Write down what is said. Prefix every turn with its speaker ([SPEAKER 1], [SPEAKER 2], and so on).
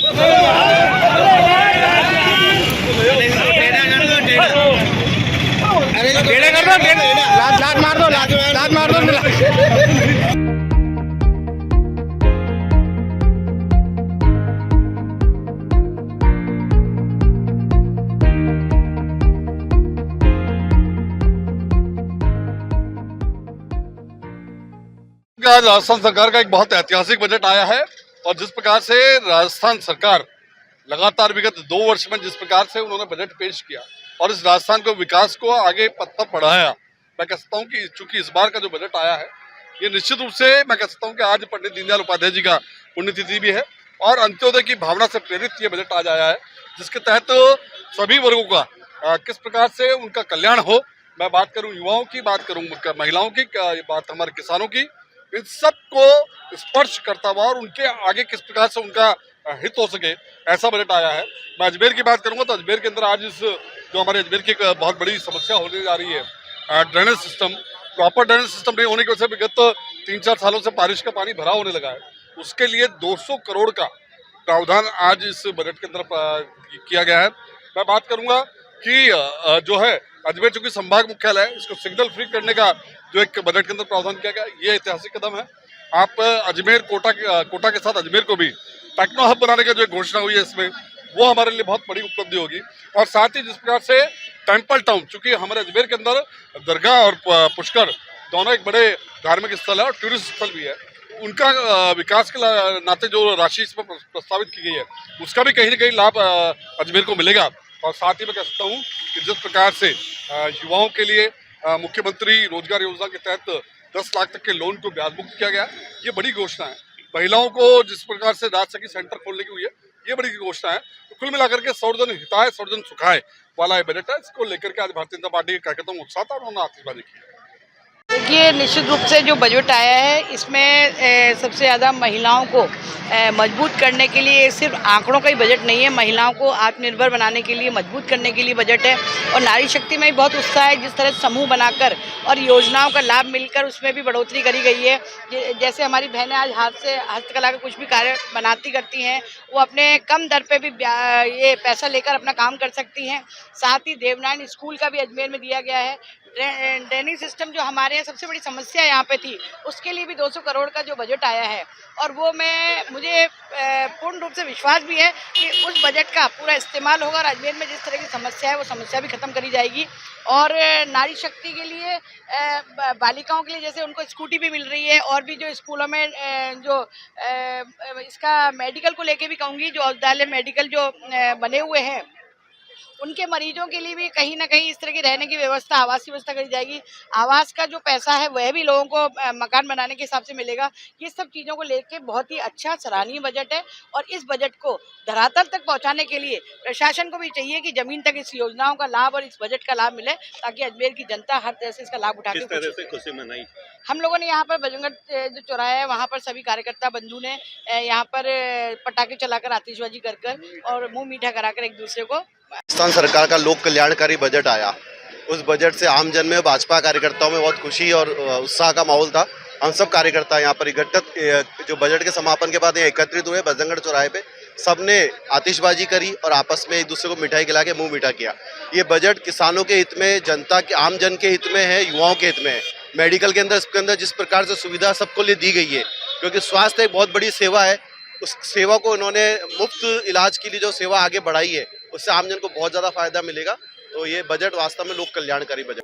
[SPEAKER 1] लात मार दो, लात मार दो।
[SPEAKER 2] आज राजस्थान सरकार का एक बहुत ऐतिहासिक बजट आया है और जिस प्रकार से राजस्थान सरकार लगातार विगत 2 वर्ष में जिस प्रकार से उन्होंने बजट पेश किया और इस राजस्थान को विकास को आगे पथ पर बढ़ाया, मैं कह सकता हूँ कि चूंकि इस बार का जो बजट आया है ये निश्चित रूप से मैं कह सकता हूँ कि आज पंडित दीनदयाल उपाध्याय जी का पुण्यतिथि भी है और अंत्योदय की भावना से प्रेरित ये बजट आज आया है, जिसके तहत सभी वर्गों का किस प्रकार से उनका कल्याण हो। मैं बात करूँ युवाओं की, बात करूँ महिलाओं की, बात हमारे किसानों की, इन सब को स्पर्श करता हुआ और उनके आगे किस प्रकार से उनका हित हो सके, ऐसा बजट आया है। मैं अजमेर की बात करूंगा तो अजमेर के अंदर आज इस जो हमारे अजमेर की एक बहुत बड़ी समस्या होने जा रही है, drainage system, proper drainage system नहीं होने की वजह से विगत 3-4 सालों से बारिश का पानी भरा होने लगा है। उसके लिए 200 करोड़ का प्रावधान आज इस बजट के अंदर किया गया है। मैं बात करूंगा कि जो है अजमेर चूंकि संभाग मुख्यालय है, इसको सिग्नल फ्री करने का जो एक बजट के अंदर प्रावधान किया गया, ये ऐतिहासिक कदम है। आप अजमेर कोटा के साथ अजमेर को भी टेक्नो हब बनाने का जो घोषणा हुई है इसमें, वो हमारे लिए बहुत बड़ी उपलब्धि होगी। और साथ ही जिस प्रकार से टेम्पल टाउन, चूंकि हमारे अजमेर के अंदर दरगाह और पुष्कर दोनों एक बड़े धार्मिक स्थल है और टूरिस्ट स्थल भी है, उनका विकास के नाते जो राशि इसमें प्रस्तावित की गई है उसका भी कहीं ना कहीं लाभ अजमेर को मिलेगा। और साथ ही मैं कह सकता हूँ कि जिस प्रकार से युवाओं के लिए मुख्यमंत्री रोजगार योजना के तहत 10 लाख तक के लोन को ब्याज मुक्त किया गया, ये बड़ी घोषणा है। महिलाओं को जिस प्रकार से राजसखी सेंटर खोलने की हुई है, ये बड़ी घोषणा है। तो कुल मिलाकर के सर्वजन हिताय सर्वजन सुखाय वाला ये बजट है। इसको लेकर के आज भारतीय जनता पार्टी के कार्यकर्ताओं में उत्साह था और उन्होंने आतिशबाजी की।
[SPEAKER 3] देखिए, निश्चित रूप से जो बजट आया है इसमें सबसे ज़्यादा महिलाओं को मजबूत करने के लिए, सिर्फ आंकड़ों का ही बजट नहीं है, महिलाओं को आत्मनिर्भर बनाने के लिए, मजबूत करने के लिए बजट है। और नारी शक्ति में भी बहुत उत्साह है, जिस तरह समूह बनाकर और योजनाओं का लाभ मिलकर उसमें भी बढ़ोतरी करी गई है। जैसे हमारी बहनें आज हाथ से हस्तकला का कुछ भी कार्य बनाती करती हैं, वो अपने कम दर पे भी ये पैसा लेकर अपना काम कर सकती हैं। साथ ही देवनारायण स्कूल का भी अजमेर में दिया गया है। ड्रेनेज सिस्टम जो हमारे यहाँ सबसे बड़ी समस्या यहाँ पे थी, उसके लिए भी 200 करोड़ का जो बजट आया है, और वो मुझे पूर्ण रूप से विश्वास भी है कि उस बजट का पूरा इस्तेमाल होगा और अजमेर में जिस तरह की समस्या है वो समस्या भी खत्म करी जाएगी। और नारी शक्ति के लिए, बालिकाओं के लिए जैसे उनको स्कूटी भी मिल रही है, और भी जो स्कूलों में जो इसका मेडिकल को लेके भी कहूँगी, जो औषधालय मेडिकल जो बने हुए हैं उनके मरीजों के लिए भी कहीं ना कहीं इस तरह की रहने की व्यवस्था, आवास की व्यवस्था करी जाएगी। आवास का जो पैसा है वह भी लोगों को मकान बनाने के हिसाब से मिलेगा। ये सब चीज़ों को लेके बहुत ही अच्छा सराहनीय बजट है और इस बजट को धरातल तक पहुंचाने के लिए प्रशासन को भी चाहिए कि जमीन तक इस योजनाओं का लाभ और इस बजट का लाभ मिले, ताकि अजमेर की जनता हर तरह से इसका लाभ उठा के
[SPEAKER 4] खुशी मनाई।
[SPEAKER 3] हम लोगों ने यहाँ पर बजरंगगढ़ जो चौराहा है वहाँ पर सभी कार्यकर्ता बंधु ने यहाँ पर पटाखे चलाकर, आतिशबाजी कर और मुँह मीठा कराकर एक दूसरे को।
[SPEAKER 5] राजस्थान सरकार का लोक कल्याणकारी बजट आया, उस बजट से आम जन में, भाजपा कार्यकर्ताओं में बहुत खुशी और उत्साह का माहौल था। हम सब कार्यकर्ता यहाँ पर इकट्ठित, जो बजट के समापन के बाद यहाँ एकत्रित हुए बजरंगगढ़ चौराहे पे, सबने आतिशबाजी करी और आपस में एक दूसरे को मिठाई खिला के मुंह मीठा किया। ये बजट किसानों के हित में, जनता के, आम जन के हित में है, युवाओं के हित में है। मेडिकल के अंदर, इसके अंदर जिस प्रकार से सुविधा सबको लिए दी गई है, क्योंकि स्वास्थ्य एक बहुत बड़ी सेवा है, उस सेवा को इन्होंने मुफ्त इलाज के लिए जो सेवा आगे बढ़ाई है, उससे आमजन को बहुत ज़्यादा फायदा मिलेगा। तो ये बजट वास्तव में लोक कल्याणकारी बजट।